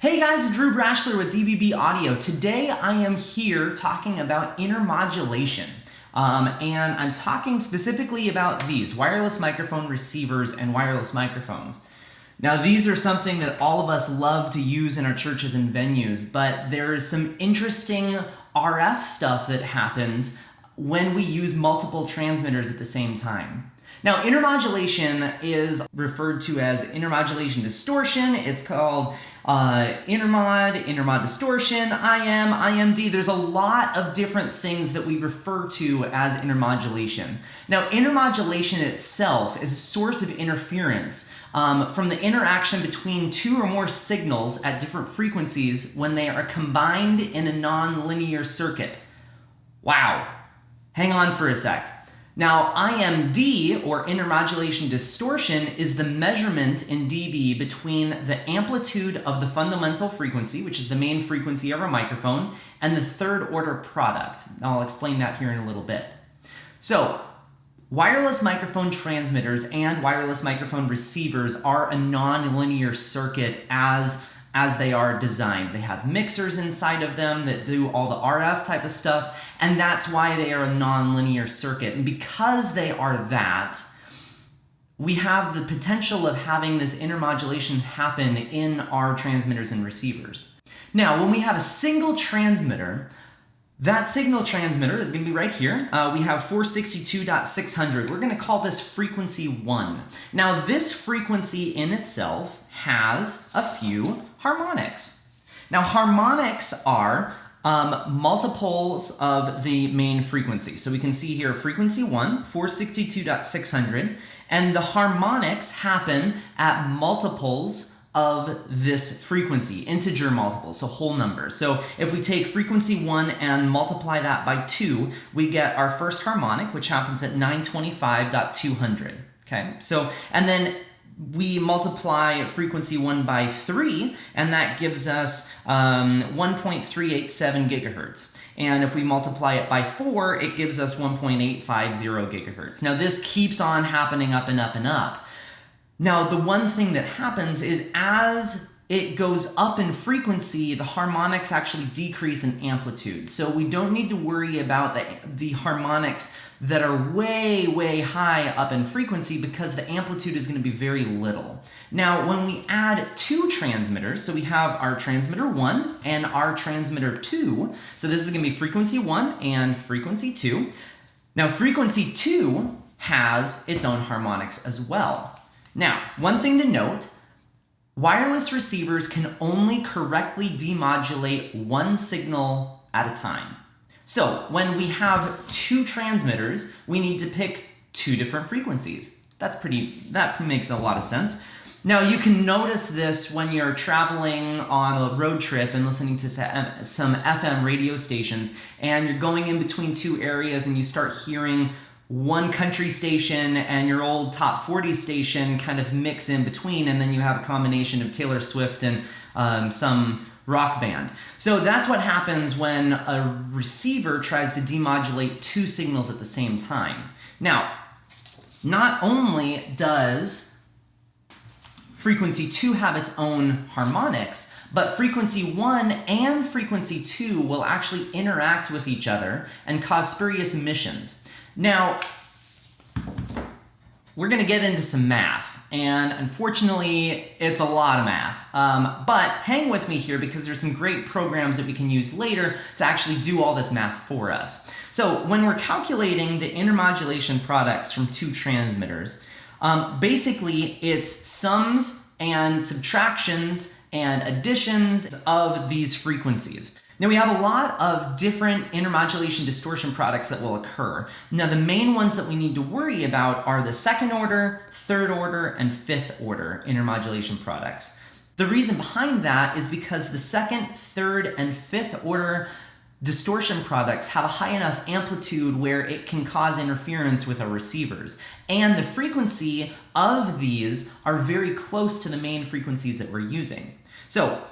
Hey guys, it's Drew Brashler with DBB Audio. Today I am here talking about intermodulation. And I'm talking specifically about these wireless microphone receivers and wireless microphones. Now these are something that all of us love to use in our churches and venues, but there is some interesting RF stuff that happens when we use multiple transmitters at the same time. Now, intermodulation is referred to as intermodulation distortion. It's called Intermod distortion, IMD. There's a lot of different things that we refer to as intermodulation. Now, intermodulation itself is a source of interference from the interaction between two or more signals at different frequencies when they are combined in a non-linear circuit. Wow. Hang on for a sec. Now, IMD, or intermodulation distortion, is the measurement in dB between the amplitude of the fundamental frequency, which is the main frequency of our microphone, and the third order product. I'll explain that here in a little bit. So, wireless microphone transmitters and wireless microphone receivers are a non-linear circuit as they are designed. They have mixers inside of them that do all the RF type of stuff, and that's why they are a non-linear circuit. And because they are that, we have the potential of having this intermodulation happen in our transmitters and receivers. Now, when we have a single transmitter, that signal transmitter is going to be right here. We have 462.600. We're going to call this frequency 1. Now, this frequency in itself has a few harmonics. Now, harmonics are multiples of the main frequency. So we can see here frequency 1, 462.600, and the harmonics happen at multiples of this frequency, integer multiples, so whole numbers. So if we take frequency 1 and multiply that by 2, we get our first harmonic, which happens at 925.200. Okay, so, and then we multiply frequency 1 by 3, and that gives us 1.387 gigahertz. And if we multiply it by 4, it gives us 1.850 gigahertz. Now this keeps on happening up and up and up. Now, the one thing that happens is as it goes up in frequency, the harmonics actually decrease in amplitude. So we don't need to worry about the harmonics that are way, way high up in frequency because the amplitude is going to be very little. Now, when we add two transmitters, so we have our transmitter 1 and our transmitter 2, so this is going to be frequency 1 and frequency 2. Now, frequency 2 has its own harmonics as well. Now, one thing to note, wireless receivers can only correctly demodulate one signal at a time. So when we have two transmitters, we need to pick two different frequencies. That makes a lot of sense. Now you can notice this when you're traveling on a road trip and listening to some FM radio stations, and you're going in between two areas and you start hearing one country station and your old top 40 station kind of mix in between, and then you have a combination of Taylor Swift and some rock band. So that's what happens when a receiver tries to demodulate two signals at the same time. Now, not only does frequency 2 have its own harmonics, but frequency 1 and frequency 2 will actually interact with each other and cause spurious emissions. Now, we're going to get into some math, and unfortunately, it's a lot of math. But hang with me here because there's some great programs that we can use later to actually do all this math for us. So when we're calculating the intermodulation products from two transmitters, basically it's sums and subtractions and additions of these frequencies. Now we have a lot of different intermodulation distortion products that will occur. Now the main ones that we need to worry about are the second order, third order, and fifth order intermodulation products. The reason behind that is because the second, third, and fifth order distortion products have a high enough amplitude where it can cause interference with our receivers. And the frequency of these are very close to the main frequencies that we're using. So,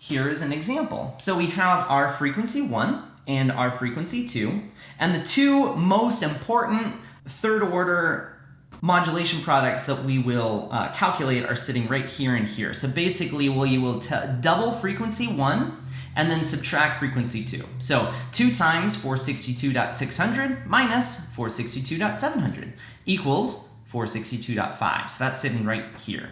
here is an example. So we have our frequency 1 and our frequency 2, and the two most important third order modulation products that we will calculate are sitting right here and here. So basically, you will double frequency 1 and then subtract frequency 2. So 2 times 462.600 minus 462.700 equals 462.5. So that's sitting right here.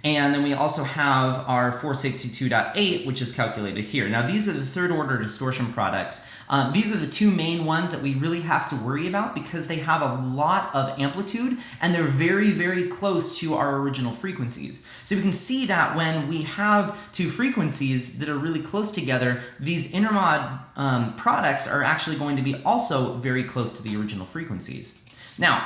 And then we also have our 462.8, which is calculated here. Now, these are the third order distortion products. These are the two main ones that we really have to worry about because they have a lot of amplitude and they're very, very close to our original frequencies. So we can see that when we have two frequencies that are really close together, these intermod products are actually going to be also very close to the original frequencies. Now,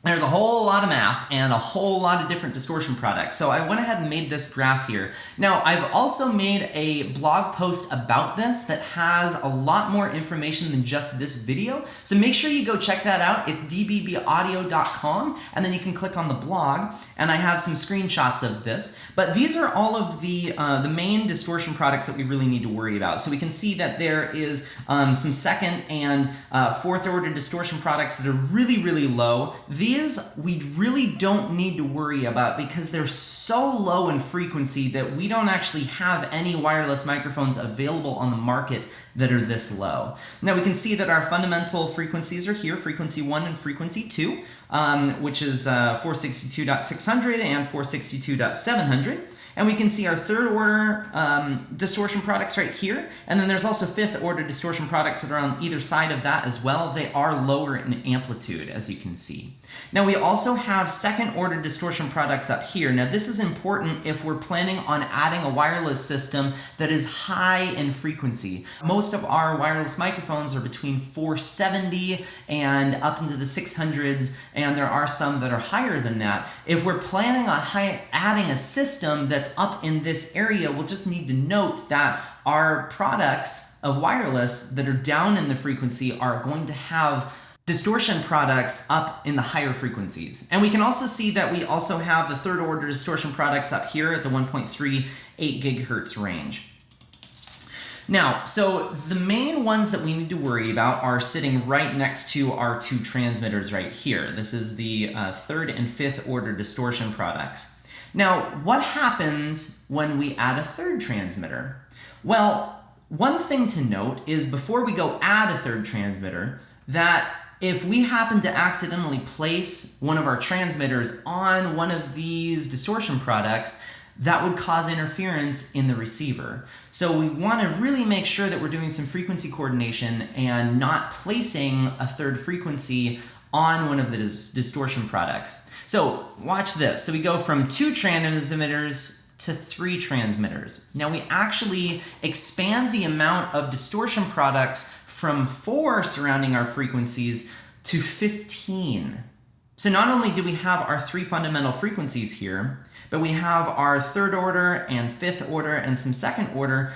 there's a whole lot of math and a whole lot of different distortion products. So I went ahead and made this graph here. Now, I've also made a blog post about this that has a lot more information than just this video. So make sure you go check that out. It's dbbaudio.com, and then you can click on the blog, and I have some screenshots of this. But these are all of the main distortion products that we really need to worry about. So we can see that there is some second and fourth order distortion products that are really, really low. These we really don't need to worry about because they're so low in frequency that we don't actually have any wireless microphones available on the market that are this low. Now we can see that our fundamental frequencies are here, frequency 1 and frequency 2, which is 462.600 and 462.700. And we can see our third order distortion products right here. And then there's also fifth order distortion products that are on either side of that as well. They are lower in amplitude, as you can see. Now we also have second order distortion products up here. Now this is important if we're planning on adding a wireless system that is high in frequency. Most of our wireless microphones are between 470 and up into the 600s, and there are some that are higher than that. If we're planning on adding a system that's up in this area, we'll just need to note that our products of wireless that are down in the frequency are going to have distortion products up in the higher frequencies. And we can also see that we also have the third order distortion products up here at the 1.38 gigahertz range. Now, so the main ones that we need to worry about are sitting right next to our two transmitters right here. This is the third and fifth order distortion products. Now, what happens when we add a third transmitter? Well, one thing to note is before we go add a third transmitter, that if we happen to accidentally place one of our transmitters on one of these distortion products, that would cause interference in the receiver. So we want to really make sure that we're doing some frequency coordination and not placing a third frequency on one of the distortion products. So watch this. So we go from 2 transmitters to 3 transmitters. Now we actually expand the amount of distortion products from 4 surrounding our frequencies to 15. So not only do we have our 3 fundamental frequencies here, but we have our third order and fifth order and some second order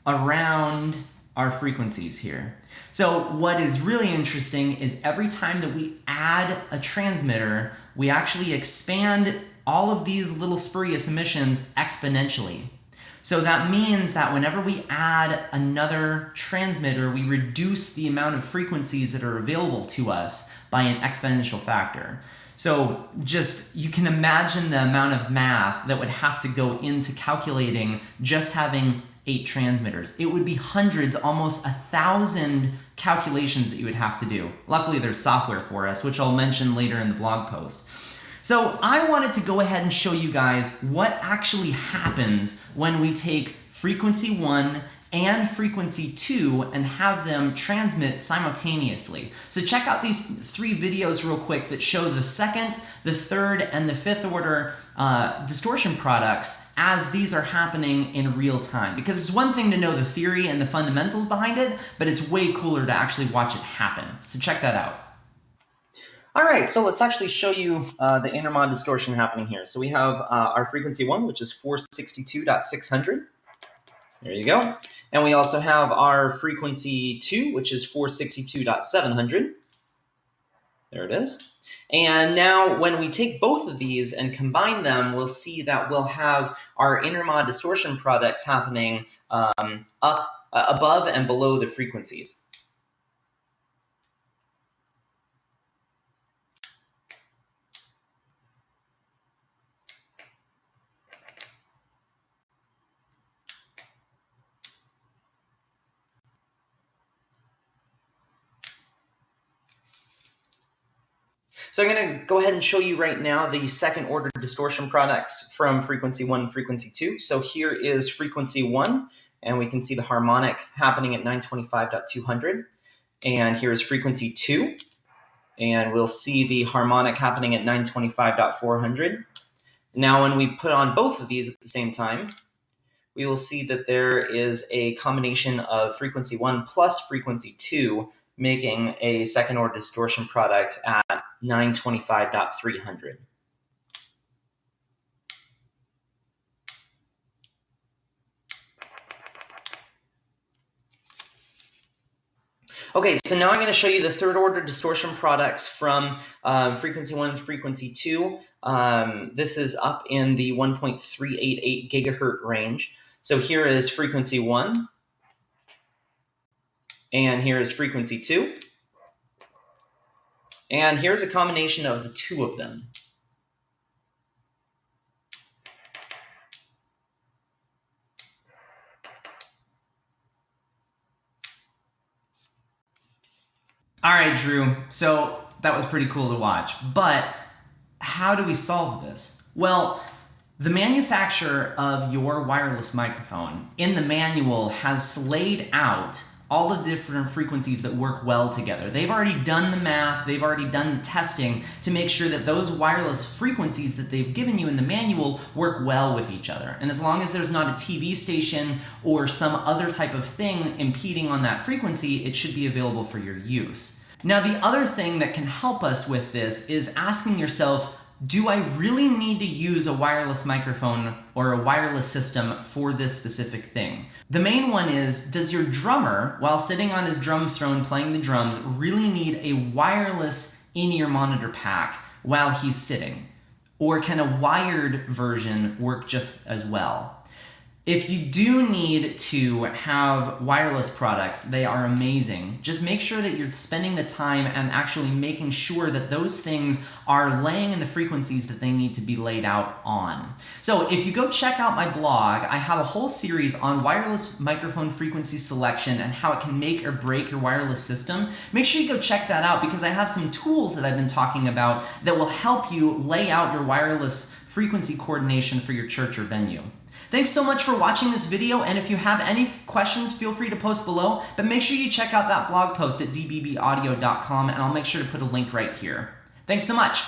around our frequencies here. So what is really interesting is every time that we add a transmitter, we actually expand all of these little spurious emissions exponentially. So that means that whenever we add another transmitter, we reduce the amount of frequencies that are available to us by an exponential factor. So just, you can imagine the amount of math that would have to go into calculating just having 8 transmitters. It would be hundreds, almost 1,000 calculations that you would have to do. Luckily, there's software for us, which I'll mention later in the blog post. So I wanted to go ahead and show you guys what actually happens when we take frequency 1 and frequency 2 and have them transmit simultaneously. So check out these 3 videos real quick that show the second, the third, and the fifth order distortion products as these are happening in real time. Because it's one thing to know the theory and the fundamentals behind it, but it's way cooler to actually watch it happen. So check that out. All right, so let's actually show you the intermod distortion happening here. So we have our frequency 1, which is 462.600. There you go. And we also have our frequency 2, which is 462.700. There it is. And now when we take both of these and combine them, we'll see that we'll have our intermod distortion products happening up above and below the frequencies. So I'm going to go ahead and show you right now the second order distortion products from frequency 1 and frequency 2. So here is frequency 1, and we can see the harmonic happening at 925.200. And here is frequency 2, and we'll see the harmonic happening at 925.400. Now when we put on both of these at the same time, we will see that there is a combination of frequency 1 plus frequency 2 making a second order distortion product at 925.300. Okay, so now I'm going to show you the third order distortion products from frequency 1 and frequency 2. This is up in the 1.388 gigahertz range. So here is frequency 1, and here is frequency 2. And here's a combination of the two of them. All right, Drew, so that was pretty cool to watch, but how do we solve this? Well, the manufacturer of your wireless microphone in the manual has laid out all the different frequencies that work well together. They've already done the math, they've already done the testing to make sure that those wireless frequencies that they've given you in the manual work well with each other. And as long as there's not a TV station or some other type of thing impeding on that frequency, it should be available for your use. Now, the other thing that can help us with this is asking yourself, do I really need to use a wireless microphone or a wireless system for this specific thing? The main one is, does your drummer, while sitting on his drum throne playing the drums, really need a wireless in-ear monitor pack while he's sitting? Or can a wired version work just as well? If you do need to have wireless products, they are amazing. Just make sure that you're spending the time and actually making sure that those things are laying in the frequencies that they need to be laid out on. So if you go check out my blog, I have a whole series on wireless microphone frequency selection and how it can make or break your wireless system. Make sure you go check that out because I have some tools that I've been talking about that will help you lay out your wireless frequency coordination for your church or venue. Thanks so much for watching this video, and if you have any questions, feel free to post below, but make sure you check out that blog post at dbbaudio.com, and I'll make sure to put a link right here. Thanks so much.